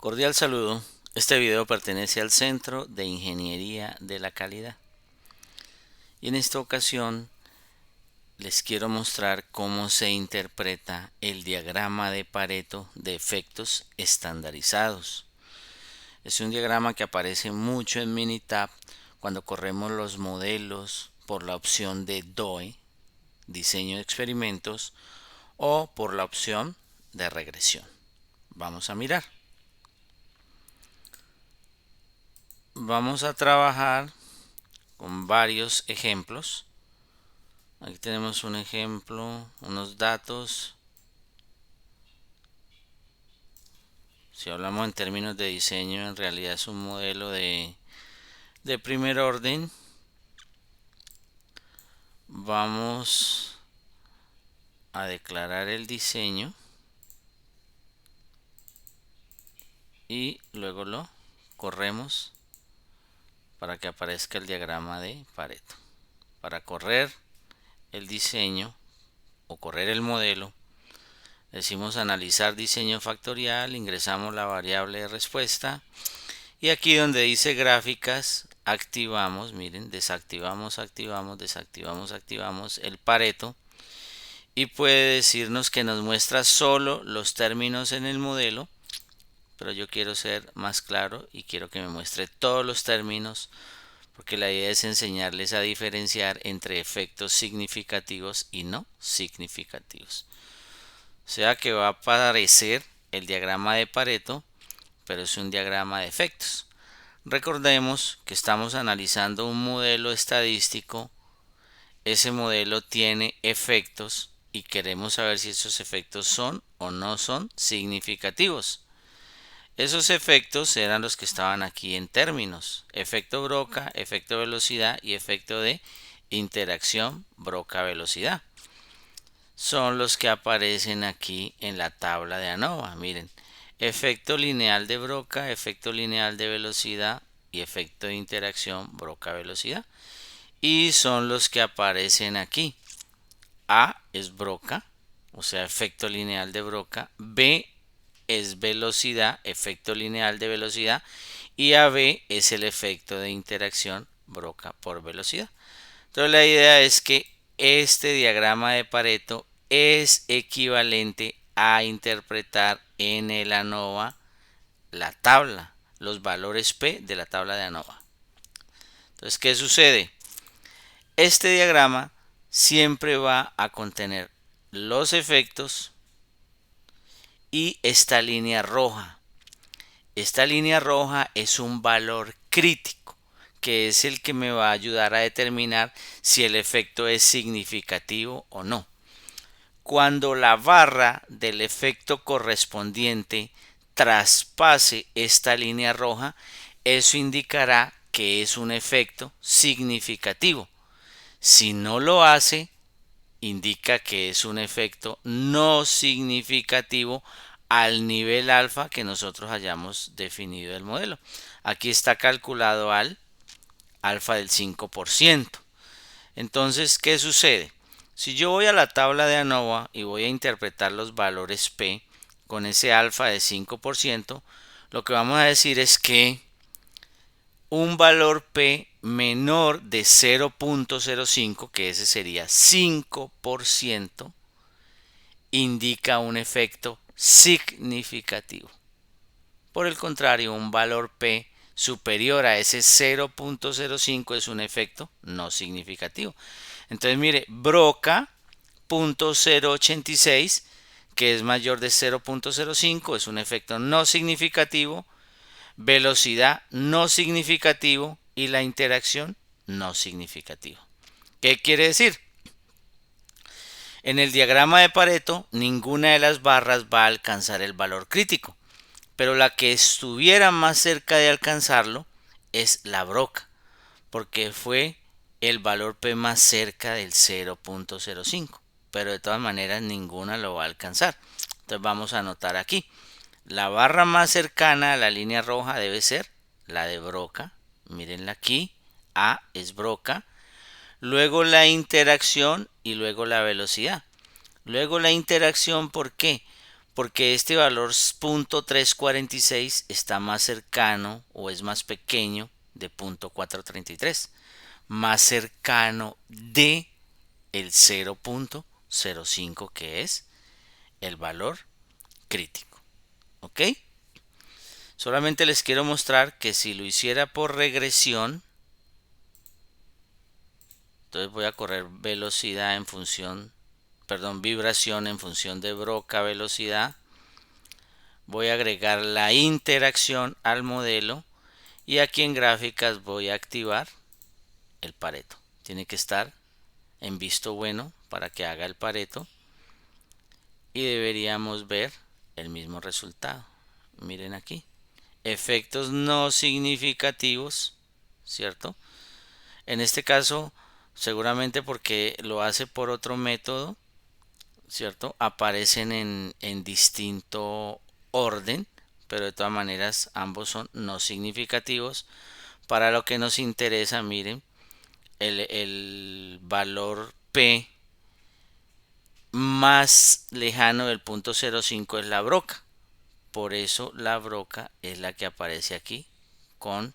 Cordial saludo. Este video pertenece al Centro de Ingeniería de la Calidad. Y en esta ocasión les quiero mostrar cómo se interpreta el diagrama de Pareto de efectos estandarizados. Es un diagrama que aparece mucho en Minitab cuando corremos los modelos por la opción de DOE, diseño de experimentos, o por la opción de regresión. Vamos a mirar. Vamos a trabajar con varios ejemplos. Aquí tenemos un ejemplo, unos datos. Si hablamos en términos de diseño, en realidad es un modelo de primer orden. Vamos a declarar el diseño y luego lo corremos para que aparezca el diagrama de Pareto. Para correr el diseño o correr el modelo, decimos analizar diseño factorial, ingresamos la variable de respuesta y aquí donde dice gráficas activamos, miren, desactivamos, activamos, desactivamos, activamos el Pareto y puede decirnos que nos muestra solo los términos en el modelo, pero yo quiero ser más claro y quiero que me muestre todos los términos porque la idea es enseñarles a diferenciar entre efectos significativos y no significativos. O sea que va a aparecer el diagrama de Pareto, pero es un diagrama de efectos. Recordemos que estamos analizando un modelo estadístico. Ese modelo tiene efectos y queremos saber si esos efectos son o no son significativos. Esos efectos eran los que estaban aquí en términos: efecto Broca, efecto velocidad y efecto de interacción Broca-velocidad. Son los que aparecen aquí en la tabla de ANOVA. Miren, efecto lineal de Broca, efecto lineal de velocidad y efecto de interacción Broca-velocidad. Y son los que aparecen aquí. A es Broca, o sea, efecto lineal de Broca. B es velocidad, efecto lineal de velocidad. Y AB es el efecto de interacción Broca por velocidad. Entonces la idea es que este diagrama de Pareto es equivalente a interpretar en el ANOVA la tabla, los valores P de la tabla de ANOVA. Entonces, ¿qué sucede? Este diagrama siempre va a contener los efectos y esta línea roja. Esta línea roja es un valor crítico, que es el que me va a ayudar a determinar si el efecto es significativo o no. Cuando la barra del efecto correspondiente traspase esta línea roja, eso indicará que es un efecto significativo. Si no lo hace, indica que es un efecto no significativo al nivel alfa que nosotros hayamos definido el modelo. Aquí está calculado al alfa del 5%. Entonces, ¿qué sucede? Si yo voy a la tabla de ANOVA y voy a interpretar los valores P con ese alfa de 5%, lo que vamos a decir es que un valor P menor de 0.05, que ese sería 5%, indica un efecto significativo. Por el contrario, un valor P superior a ese 0.05 es un efecto no significativo. Entonces mire, Broca 0.086, que es mayor de 0.05, es un efecto no significativo. Velocidad no significativo y la interacción no significativo. ¿Qué quiere decir? En el diagrama de Pareto, ninguna de las barras va a alcanzar el valor crítico, pero la que estuviera más cerca de alcanzarlo es la Broca, porque fue el valor P más cerca del 0.05, pero de todas maneras ninguna lo va a alcanzar. Entonces vamos a anotar aquí. La barra más cercana a la línea roja debe ser la de Broca. Mírenla aquí. A es Broca. Luego la interacción y luego la velocidad. Luego la interacción, ¿por qué? porque este valor .346 está más cercano o es más pequeño de .433, más cercano de el 0.05, que es el valor crítico. ¿Ok? Solamente les quiero mostrar que si lo hiciera por regresión, entonces voy a correr velocidad en función, perdón, vibración en función de broca velocidad. Voy a agregar la interacción al modelo y aquí en gráficas voy a activar el Pareto. Tiene que estar en visto bueno para que haga el Pareto y deberíamos ver el mismo resultado. Miren aquí, efectos no significativos, ¿cierto? En este caso, seguramente porque lo hace por otro método, ¿cierto? Aparecen en distinto orden, pero de todas maneras ambos son no significativos. Para lo que nos interesa, miren, el valor P más lejano del punto 0,5 es la broca. Por eso la broca es la que aparece aquí con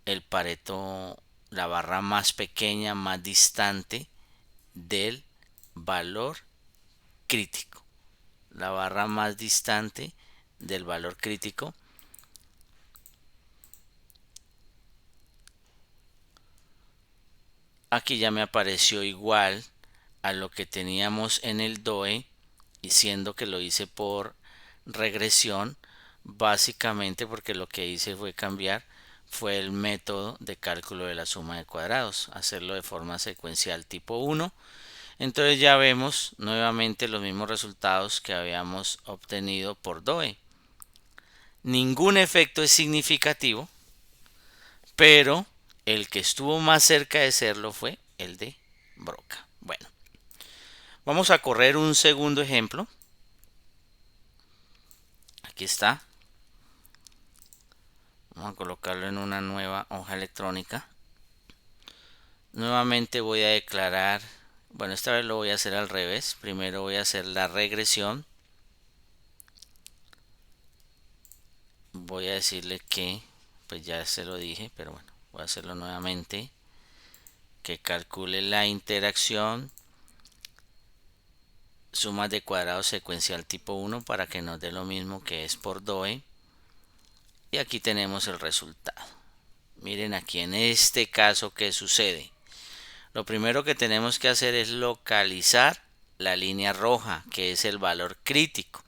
el Pareto, la barra más pequeña, más distante del valor crítico. La barra más distante del valor crítico. Aquí ya me apareció igual a lo que teníamos en el DOE, y siendo que lo hice por regresión, básicamente porque lo que hice fue el método de cálculo de la suma de cuadrados, hacerlo de forma secuencial tipo 1. Entonces ya vemos nuevamente los mismos resultados que habíamos obtenido por DOE. Ningún efecto es significativo, pero el que estuvo más cerca de serlo fue el de Broca. Bueno, vamos a correr un segundo ejemplo. Aquí está. Vamos a colocarlo en una nueva hoja electrónica. Nuevamente voy a declarar, bueno, esta vez lo voy a hacer al revés. Primero voy a hacer la regresión. Voy a decirle que, pues ya se lo dije, pero bueno, voy a hacerlo nuevamente. Que calcule la interacción sumas de cuadrados secuencial tipo 1 para que nos dé lo mismo que es por DOE. Y aquí tenemos el resultado. Miren aquí en este caso qué sucede. Lo primero que tenemos que hacer es localizar la línea roja, que es el valor crítico.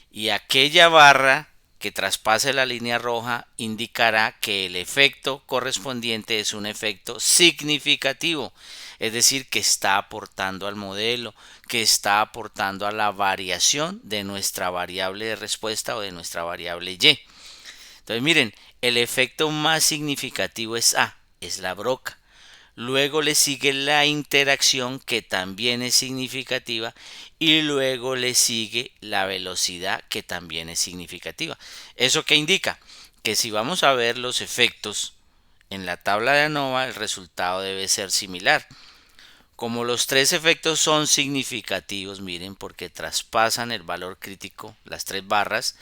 Y aquella barra que traspase la línea roja indicará que el efecto correspondiente es un efecto significativo, es decir, que está aportando al modelo, que está aportando a la variación de nuestra variable de respuesta o de nuestra variable Y. Entonces miren, el efecto más significativo es A, es la broca. Luego le sigue la interacción, que también es significativa, y luego le sigue la velocidad, que también es significativa. ¿Eso qué indica? Que si vamos a ver los efectos en la tabla de ANOVA, el resultado debe ser similar. Como los tres efectos son significativos, miren, porque traspasan el valor crítico, las tres barras,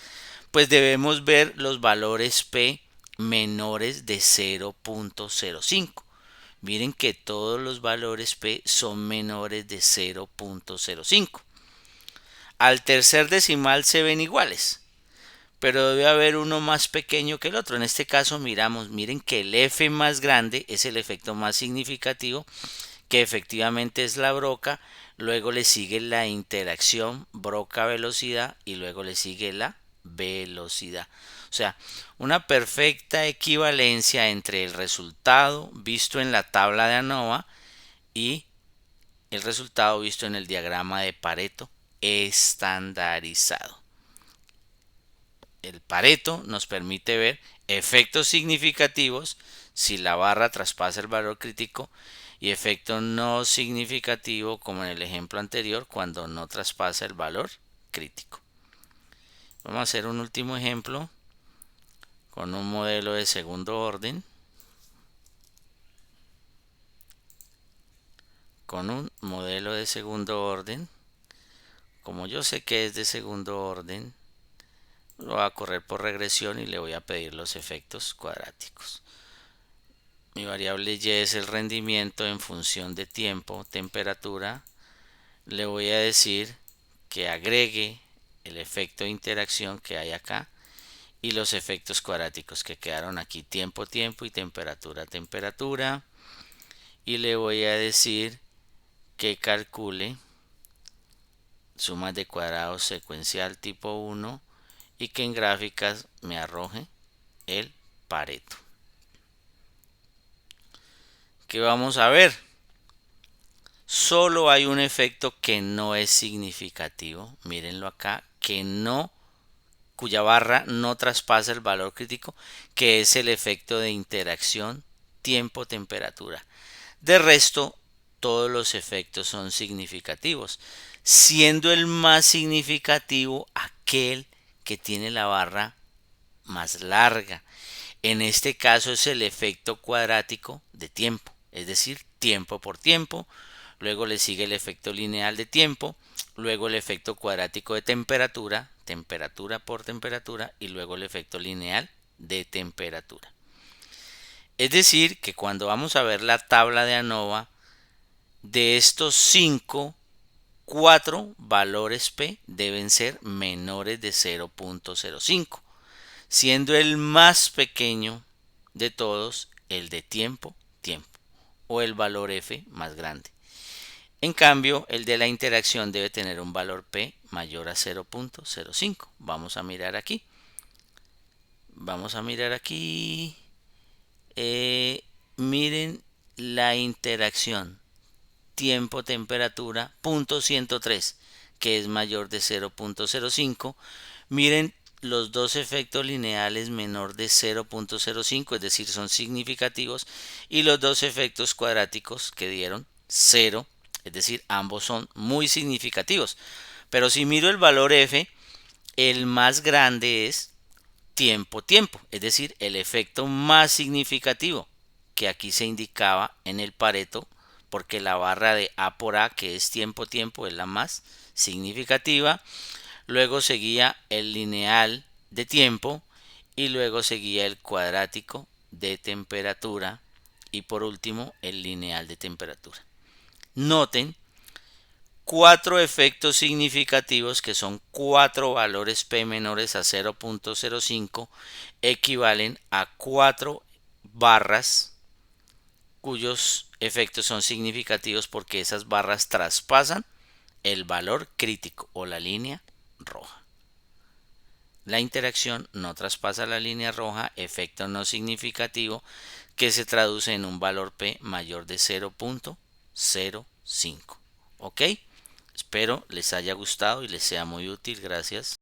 pues debemos ver los valores P menores de 0.05. Miren que todos los valores P son menores de 0.05. Al tercer decimal se ven iguales, pero debe haber uno más pequeño que el otro. En este caso miren que el F más grande es el efecto más significativo, que efectivamente es la broca. Luego le sigue la interacción broca-velocidad y luego le sigue la velocidad. O sea, una perfecta equivalencia entre el resultado visto en la tabla de ANOVA y el resultado visto en el diagrama de Pareto estandarizado. El Pareto nos permite ver efectos significativos si la barra traspasa el valor crítico y efecto no significativo, como en el ejemplo anterior, cuando no traspasa el valor crítico. Vamos a hacer un último ejemplo con un modelo de segundo orden. Como yo sé que es de segundo orden, lo voy a correr por regresión y le voy a pedir los efectos cuadráticos. Mi variable y es el rendimiento en función de tiempo, temperatura. Le voy a decir que agregue el efecto de interacción que hay acá y los efectos cuadráticos que quedaron aquí, tiempo, tiempo y temperatura, temperatura. Y le voy a decir que calcule sumas de cuadrados secuencial tipo 1 y que en gráficas me arroje el Pareto. ¿Qué vamos a ver? Solo hay un efecto que no es significativo, mírenlo acá, cuya barra no traspasa el valor crítico, que es el efecto de interacción tiempo-temperatura. De resto, todos los efectos son significativos, siendo el más significativo aquel que tiene la barra más larga. En este caso es el efecto cuadrático de tiempo, es decir, tiempo por tiempo. Luego le sigue el efecto lineal de tiempo, luego el efecto cuadrático de temperatura, temperatura por temperatura, y luego el efecto lineal de temperatura. Es decir, que cuando vamos a ver la tabla de ANOVA, de estos 5, 4 valores P deben ser menores de 0.05, siendo el más pequeño de todos el de tiempo, tiempo, o el valor F más grande. En cambio, el de la interacción debe tener un valor P mayor a 0.05. Vamos a mirar aquí. Vamos a mirar aquí. Miren la interacción tiempo-temperatura, punto 103, que es mayor de 0.05. Miren los dos efectos lineales menor de 0.05, es decir, son significativos, y los dos efectos cuadráticos que dieron 0, es decir, ambos son muy significativos. Pero si miro el valor F, el más grande es tiempo-tiempo, es decir, el efecto más significativo, que aquí se indicaba en el Pareto, porque la barra de A por A, que es tiempo-tiempo, es la más significativa. Luego seguía el lineal de tiempo y luego seguía el cuadrático de temperatura y por último el lineal de temperatura. Noten 4 efectos significativos que son 4 valores P menores a 0.05 equivalen a 4 barras cuyos efectos son significativos porque esas barras traspasan el valor crítico o la línea roja. La interacción no traspasa la línea roja, efecto no significativo que se traduce en un valor P mayor de 0.05. ¿Ok? Espero les haya gustado y les sea muy útil. Gracias.